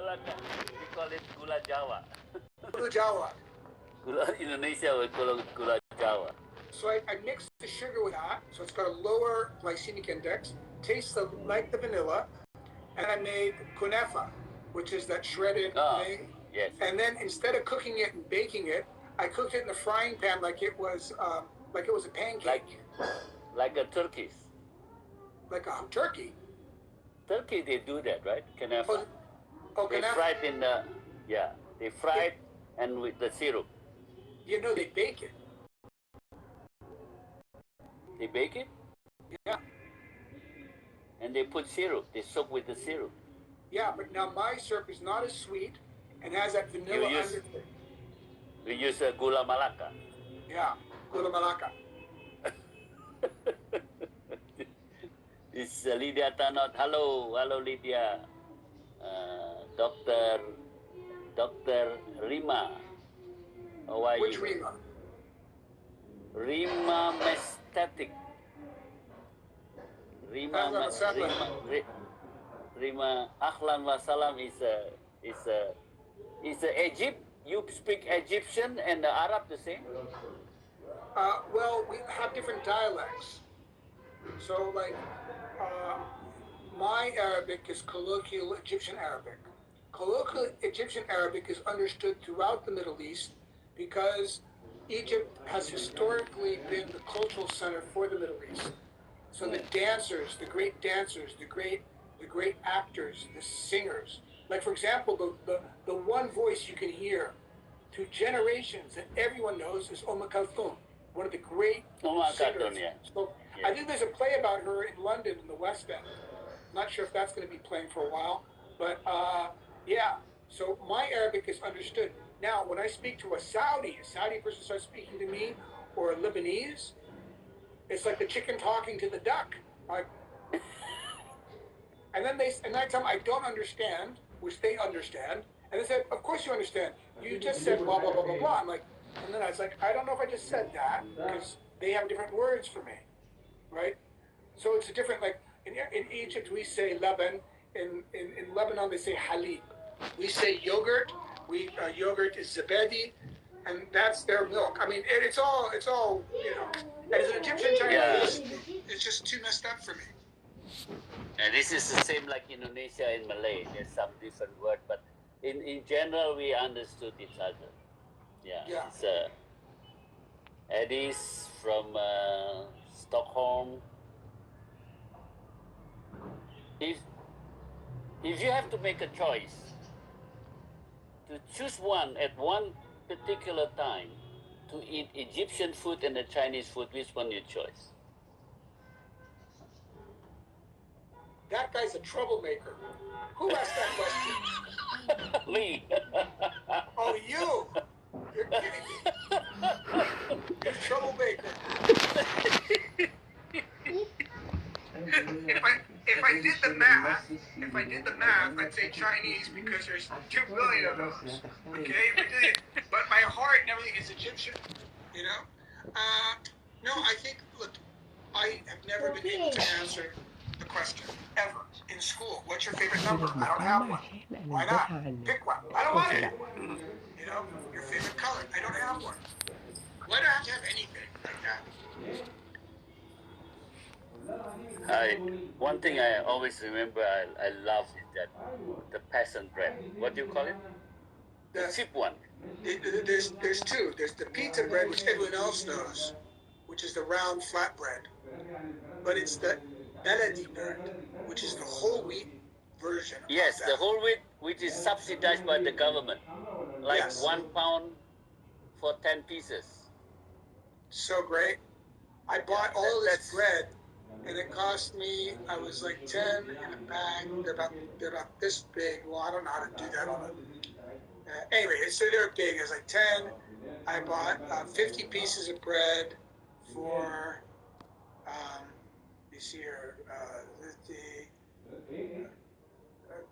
We call it gula Jawa. Gula Jawa. Gula Indonesia we call it gula Jawa. So I mix the sugar with that, so it's got a lower glycemic index, tastes like the vanilla, and I made kunefa, which is that shredded thing. Yes. And then instead of cooking it and baking it, I cooked it in a frying pan like it was a pancake. Like a turkey. Like a turkey. Turkey, they do that, right? Kunefa. They kunefa. fry it in the, they fry it and with the syrup. You know, they bake it. They bake it? Yeah. And they put syrup. They soak with the syrup. Yeah, but now my syrup is not as sweet and has that vanilla undertone. We use gula Malacca. Yeah, gula Malacca. It's Lydia Tanot. Hello Lydia. Dr. Rima. How are Which you? Rima? Rima Mestatic. Rima Ahlan wa Salam is Egypt. You speak Egyptian and Arab the same? Well, we have different dialects. So, like, my Arabic is colloquial Egyptian Arabic. Colloquial Egyptian Arabic is understood throughout the Middle East because Egypt has historically been the cultural center for the Middle East. So the dancers, the great actors, the singers, like for example, the one voice you can hear through generations that everyone knows is Kalthum, one of the great singers. Yeah. So I think there's a play about her in London in the West End. Not sure if that's going to be playing for a while, but yeah. So my Arabic is understood. Now, when I speak to a Saudi person starts speaking to me, or a Lebanese, it's like the chicken talking to the duck. Like, and I tell them I don't understand, which they understand, and they said, "Of course you understand. You just said blah blah blah blah blah." I'm like, and then I was like, I don't know if I just said that because they have different words for me, right? So it's a different, like in Egypt we say laban, in Lebanon they say halib. We say yogurt. Yogurt is zabedi, and that's their milk. I mean, it's all you know. And as an Egyptian Chinese, it's just too messed up for me. And this is the same like Indonesia and Malay. There's some different word, but in general we understood each other. Yeah. It's Eddie's from Stockholm. If you have to make a choice to choose one at one particular time to eat Egyptian food and the Chinese food, which one you choose? That guy's a troublemaker. Who asked that question? Me. Oh, you? You're kidding me. You're a troublemaker. If I did the math, I'd say Chinese because there's 2 billion of those. Okay, but my heart and everything is Egyptian. You know. No, I think. Look, I have never been able to answer the question ever in school. What's your favorite number? I don't have one. Why not? Pick one. I don't want to get one. You know, your favorite color? I don't have one. Why do I have to have anything like that? One thing I always remember I love is that the peasant bread. What do you call it? The cheap one. There's two. There's the pizza bread, which everyone else knows, which is the round flat bread. But it's the beledi bread, which is the whole wheat version. Yes, the whole wheat, which is subsidized by the government. Like yes. 1 pound for 10 pieces. So great. I bought all this bread. And it cost me, I was like 10 in a bag. They're about this big. Well, I don't know how to do that on it. Anyway, so they're big. It was like 10. I bought 50 pieces of bread for, you see here,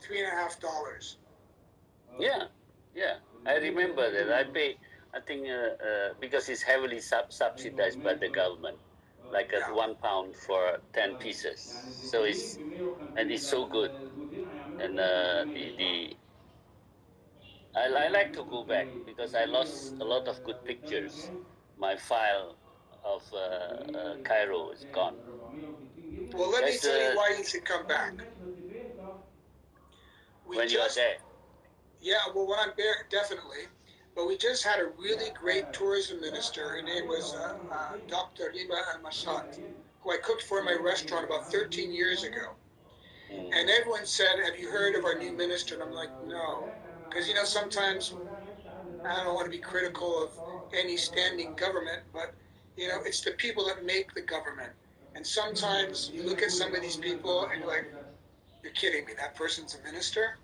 $3.50. Yeah. I remember that. I pay, I think, because it's heavily subsidized by the government. Like at 1 pound for 10 pieces, so it's so good, and I like to go back because I lost a lot of good pictures. My file of Cairo is gone. Well, let me tell you why you should come back. When you're there. Yeah, well, when I'm there, definitely. But we just had a really great tourism minister. Her name was Dr. Riba Al-Mashat, who I cooked for in my restaurant about 13 years ago. And everyone said, have you heard of our new minister? And I'm like, no. Because, sometimes I don't want to be critical of any standing government, but, it's the people that make the government. And sometimes you look at some of these people and you're like, you're kidding me, that person's a minister?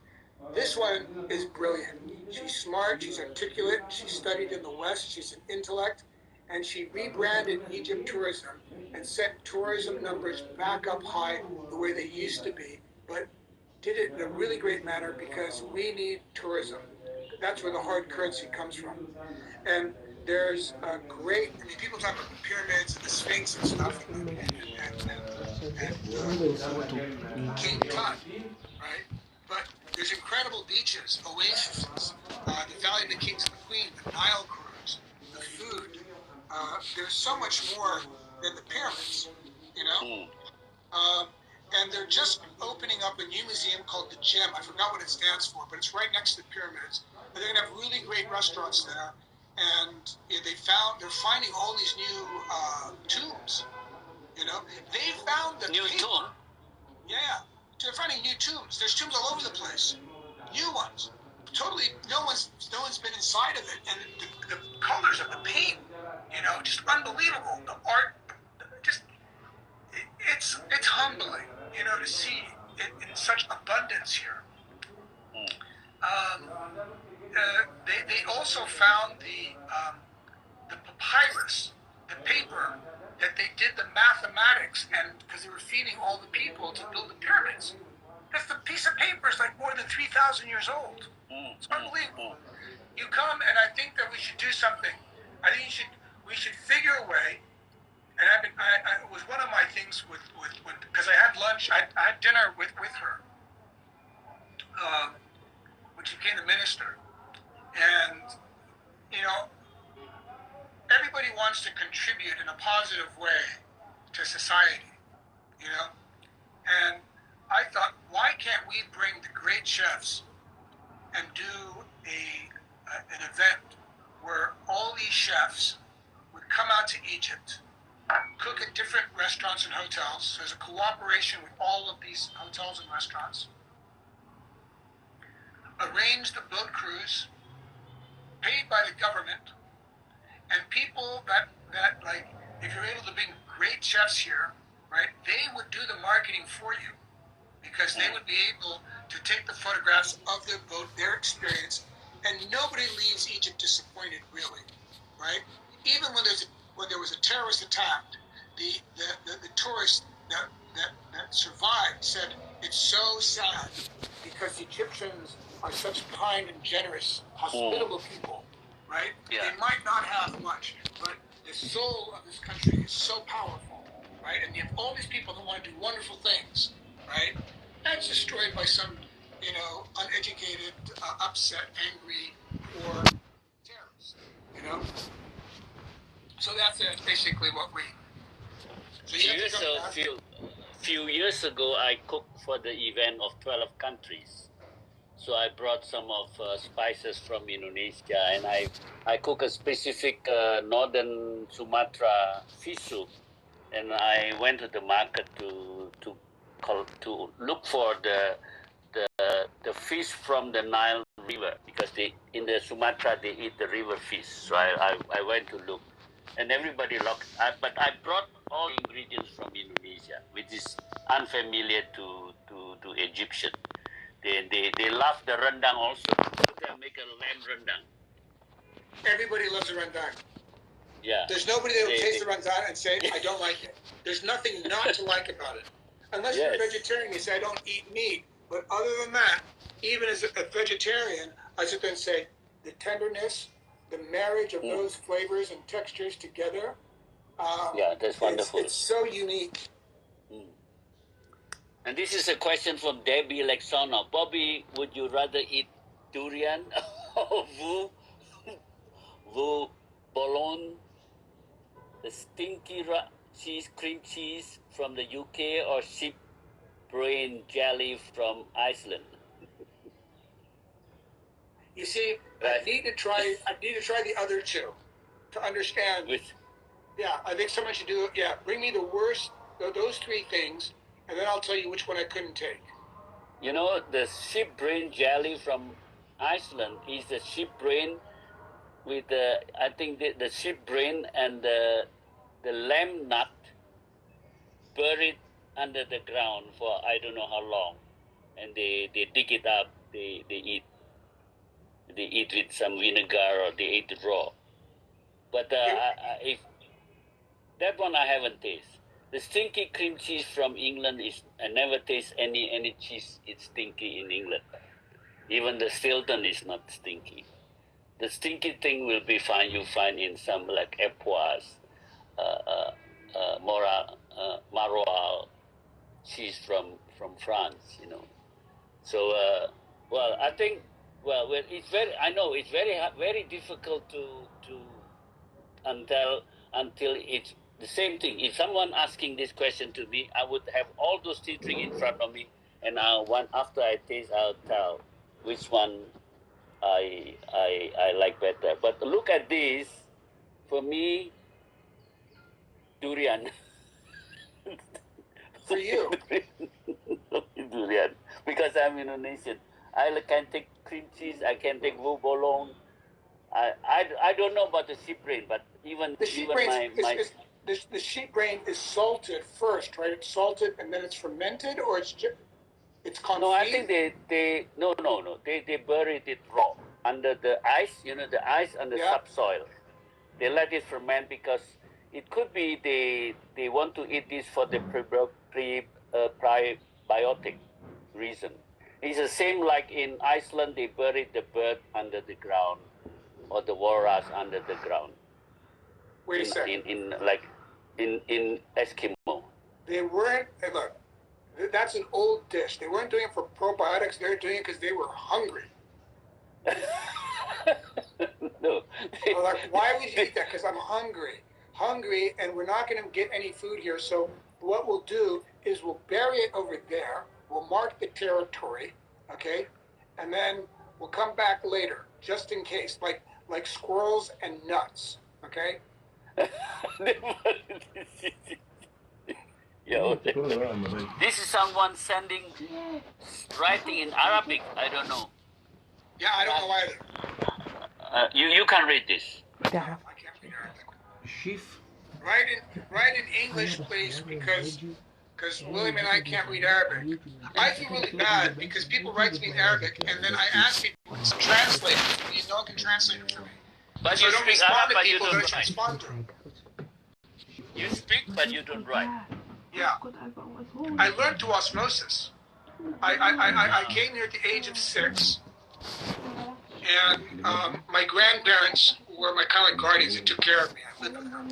This one is brilliant. She's smart, she's articulate, she studied in the West, she's an intellect, and she rebranded Egypt tourism and set tourism numbers back up high the way they used to be, but did it in a really great manner because we need tourism. That's where the hard currency comes from. And there's a great, people talk about the pyramids and the Sphinx and stuff, and King Tut, right? But there's incredible beaches, oases, the Valley of the Kings and the Queen, the Nile cruise, the food. There's so much more than the pyramids, and they're just opening up a new museum called the Gem. I forgot what it stands for, but it's right next to the pyramids. And they're going to have really great restaurants there. And they're finding all these new tombs. They found the new tomb. Yeah, they're finding new tombs. There's tombs all over the place, new ones. Totally, no one's been inside of it, and the colors of the paint, just unbelievable. The art, just it's humbling, to see it in such abundance here. They also found the papyrus, the paper that they did the mathematics, and because they were feeding all the people to build the pyramids. If the piece of paper is like more than 3,000 years old, it's unbelievable. You come, and I think that we should do something. I think we should figure a way. And it was one of my things with because I had lunch, I had dinner with her when she became the minister, and everybody wants to contribute in a positive way to society, and I thought, why can't we bring the great chefs and do an event where all these chefs would come out to Egypt, cook at different restaurants and hotels. So there's a cooperation with all of these hotels and restaurants. Arrange the boat cruise, paid by the government, and people that like, if you're able to bring great chefs here, right, they would do the marketing for you because they would be able to take the photographs of their boat, their experience, and nobody leaves Egypt disappointed, really, right? Even when there was a terrorist attack, the tourists that survived said it's so sad because the Egyptians are such kind and generous, hospitable people, right? Yeah. They might not have much, but the soul of this country is so powerful, right? And you have all these people that want to do wonderful things, right? That's destroyed by some, uneducated, upset, angry, poor terrorists, So that's basically what we. So few years ago, I cooked for the event of 12 countries. So I brought some of spices from Indonesia, and I cook a specific northern Sumatra fish soup, and I went to the market to look for the fish from the Nile River, because in the Sumatra they eat the river fish. So I went to look, and everybody loved. But I brought all ingredients from Indonesia, which is unfamiliar to Egyptian. They love the rendang also. They make a lamb rendang. Everybody loves a rendang. Yeah. There's nobody that will taste the rendang and say, I don't like it. There's nothing not to like about it. Unless you're a vegetarian, you say, I don't eat meat. But other than that, even as a vegetarian, I sit there and say, the tenderness, the marriage of those flavors and textures together. That's wonderful. It's so unique. And this is a question from Debbie Lexona. Bobby, would you rather eat durian Vous, vous bouillon, the stinky cheese, cream cheese from the UK, or sheep brain jelly from Iceland? You see, I need to try the other two to understand. Yeah, I think someone should do it. Yeah, bring me the worst, those three things, and then I'll tell you which one I couldn't take. You know, the sheep brain jelly from Iceland is the sheep brain with I think the sheep brain and the lamb nut buried under the ground for I don't know how long, and they dig it up, they eat with some vinegar, or they eat it raw. But if that one I haven't tasted. The stinky cream cheese from England is I never taste any cheese. It's stinky in England. Even the Stilton is not stinky. The stinky thing will be fine. You find in some like Epoise, Maroilles cheese from France. You know. So well, I think it's very. I know it's very difficult to until it's the same thing. If someone asking this question to me, I would have all those teaching in front of me, and after I taste, I'll tell which one I like better. But look at this, for me, durian. For you, durian, because I'm Indonesian. I can take cream cheese. I can take veau bouillon. I don't know about the sheep brain, but even the sheep even brain the sheep brain is salted first, right? It's salted and then it's fermented, or it's confit? No, I think they buried it raw under the ice. You know, the ice and the subsoil. They let it ferment because it could be they want to eat this for the prebiotic reason. It's the same like in Iceland, they buried the bird under the ground, or the walrus under the ground. Wait a second. In Eskimo. They weren't. Hey, look, that's an old dish. They weren't doing it for probiotics. They were doing it because they were hungry. No. Well, like, why would you eat that? Because I'm hungry, and we're not going to get any food here. So what we'll do is we'll bury it over there. We'll mark the territory, okay, and then we'll come back later, just in case, like squirrels and nuts, okay. Yeah, this is someone writing in Arabic. I don't know. Yeah, I don't know either. You can read this. I can't read Arabic. Write in English, please, because William and I can't read Arabic. I feel really bad because people write to me in Arabic, and then I ask people to translate it. Please, no one can translate it for me. But so you I don't speak respond Arab, to but you people don't that I write. respond to. You speak, but you don't write. Yeah. I learned through osmosis. I came here at the age of 6, and my grandparents were my kind of guardians that took care of me. I lived with them.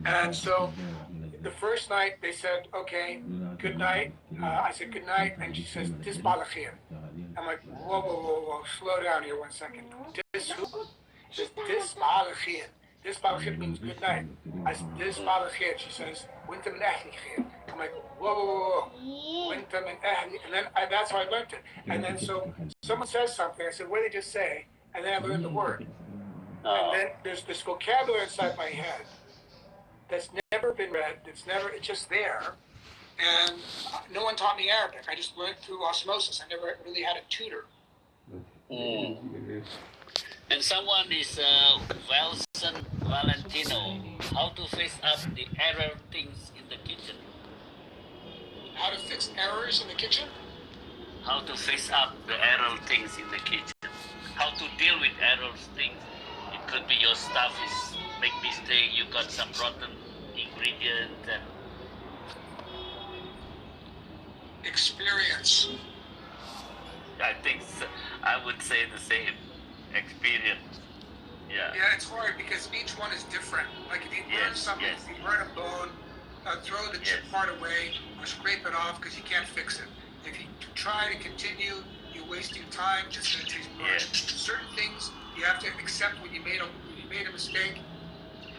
And so the first night they said, okay, good night. I said, good night. And she says, Tis Balakir. I'm like, whoa, slow down here 1 second. Tis who? She says, Tis Balakir. Tis Balakir means good night. I said, Tis Balakir. She says, Winta min ahli khair. I'm like, whoa. Winta min ahli. And then that's how I learned it. And then so someone says something. I said, what did they just say? And then I learned the word. And then there's this vocabulary inside my head that's never been read, it's just there. And no one taught me Arabic. I just learned through osmosis. I never really had a tutor. And someone is Wilson Valentino. How to face up the error things in the kitchen? How to fix errors in the kitchen? How to face up the error things in the kitchen. How to deal with errors things. It could be your stuff is make mistake, you got some rotten ingredient and experience. I think so. I would say the same. Experience. Yeah. Yeah, it's hard because each one is different. Like if you burn something, if you burn a bone, throw the chip part away or scrape it off because you can't fix it. If you try to continue, you wasting time, just going to take part. Yeah. Certain things you have to accept when you made a mistake,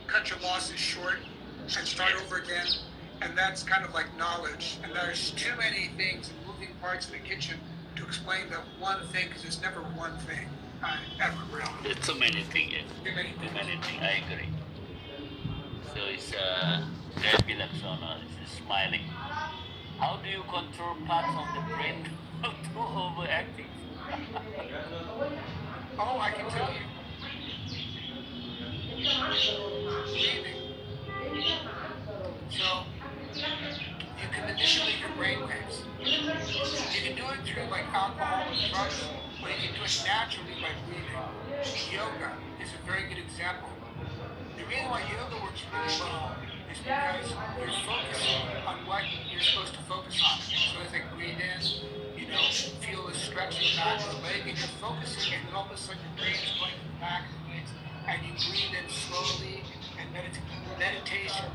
cut your losses short, and start over again. And that's kind of like knowledge. And there's too many things and moving parts in the kitchen to explain that one thing, because there's never one thing, ever really. There's too many things. Too many things. Too many things. I agree. So it's that bilaksana is smiling. How do you control parts of the brain to overacting? Oh, I can tell you. Breathing. So you can manipulate your brain waves. You can do it through like alcohol and drugs, but you can do it naturally by breathing. Yoga is a very good example. The reason why yoga works really well is because you're focusing on what you're supposed to focus on. So as I breathe in, feel the stretch in the back of the leg, and you're focusing, and then all of a sudden your brain is going to the back of the legs, and you breathe in slowly, and meditation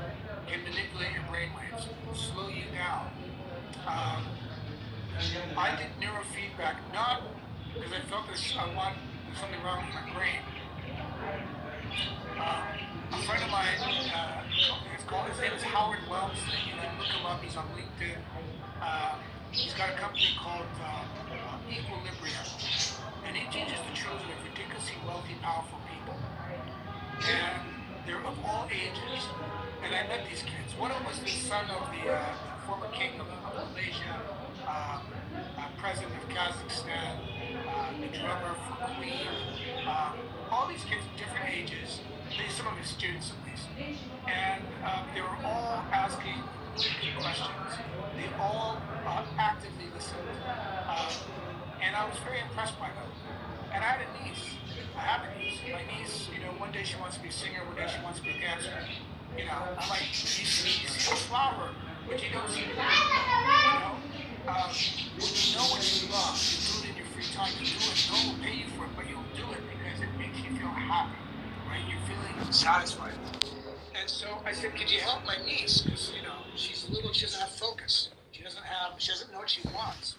can manipulate your brain waves, slow you down. I did neurofeedback not because I felt there's something wrong with my brain. A friend of mine, his name is Howard Wellmsley. You can look him up. He's on LinkedIn. He's got a company called Equilibrium, and he teaches the children of ridiculously wealthy, powerful people. And they're of all ages. And I met these kids. One of them was the son of the former king of Malaysia, president of Kazakhstan, the drummer for Queen. All these kids of different ages, some of his students at least. And they were all asking good questions. They all actively listened. And I was very impressed by them. And I had a niece. My niece, one day she wants to be a singer, one day she wants to be a dancer. I'm like, you see a flower, but you don't see it. When you know what you love, you do it in your free time, you do it. No one will pay you for it, but you'll do it because it makes you feel happy, right? You're feeling satisfied. And so I said, could you help my niece? Because, she's little, she doesn't have focus. She doesn't know what she wants.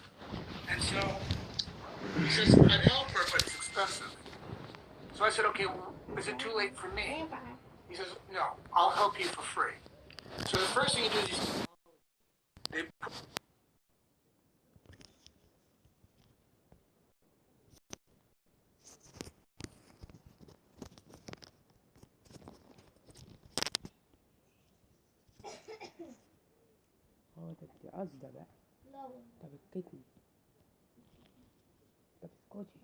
And so he says, I'd help her, but it's expensive. So I said, okay, well, is it too late for me? He says, no, I'll help you for free. So the first thing you do is they ده بدي أصدق طب الكتني طب اسكتي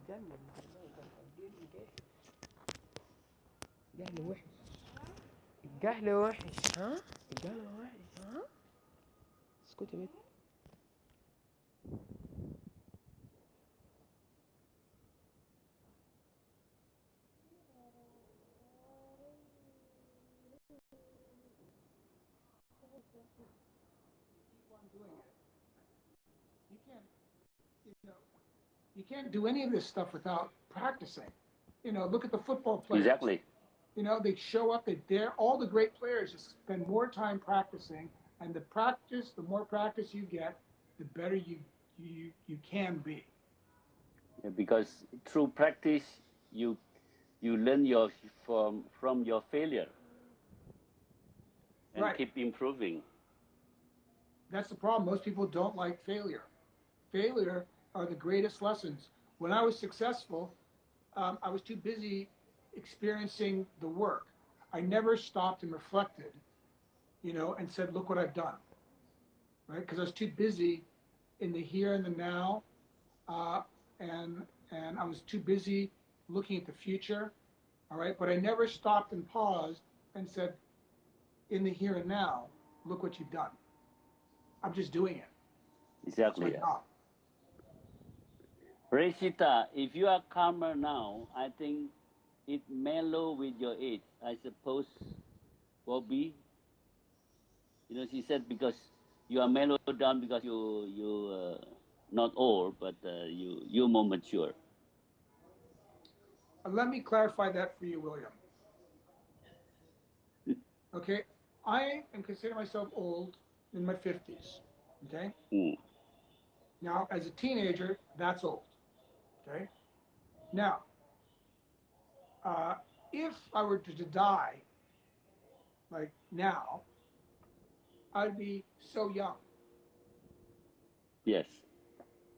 جهل جهل وحش. الجهل وحش، ها؟ الجهل وحش، ها؟ اسكتي بنت. You can't do any of this stuff without practicing. You know, look at the football players. Exactly. You know, they show up, they dare. All the great players just spend more time practicing, and the more practice you get, the better you can be. Yeah, because through practice, you learn from your failure and Right. keep improving. That's the problem. Most people don't like failure. Failure are the greatest lessons. When I was successful, I was too busy experiencing the work. I never stopped and reflected, you know, and said, look what I've done, right? Because I was too busy in the here and the now, and I was too busy looking at the future, all right? But I never stopped and paused and said, in the here and now, look what you've done. I'm just doing it. Exactly. Reshita, if you are calmer now, I think it mellow with your age. I suppose, Bobby, you know, she said because you are mellowed down because you not old, but you're more mature. Let me clarify that for you, William. Okay, I am considering myself old in my 50s. Okay. Now, as a teenager, that's old. Okay. Now, if I were to die, like now, I'd be so young. Yes.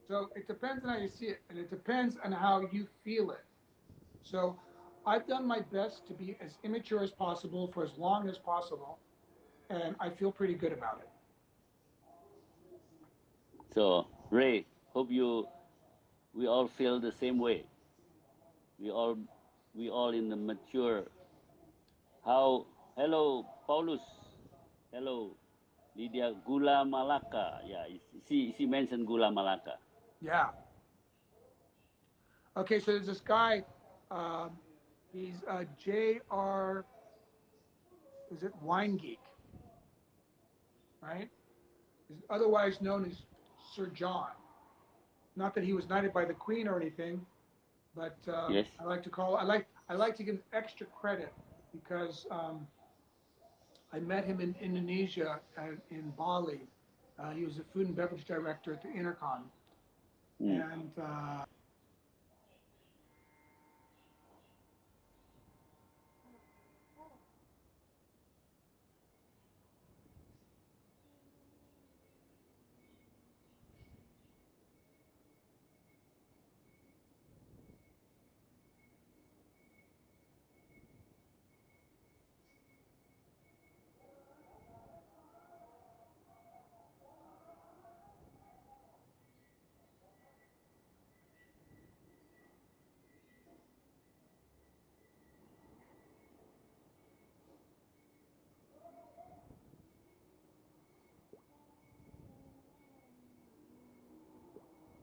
So it depends on how you see it, and it depends on how you feel it. So I've done my best to be as immature as possible for as long as possible, and I feel pretty good about it. So, Ray, hope we all feel the same way. We all in the mature. Hello, Paulus. Hello, Lydia. Gula Malaka. Yeah, she mentioned Gula Malaka. Yeah. Okay, so there's this guy, he's J.R., is it Wine Geek, right? He's otherwise known as Sir John. Not that he was knighted by the Queen or anything, but Yes. I like to give him extra credit because I met him in Indonesia in Bali. He was a food and beverage director at the Intercon, and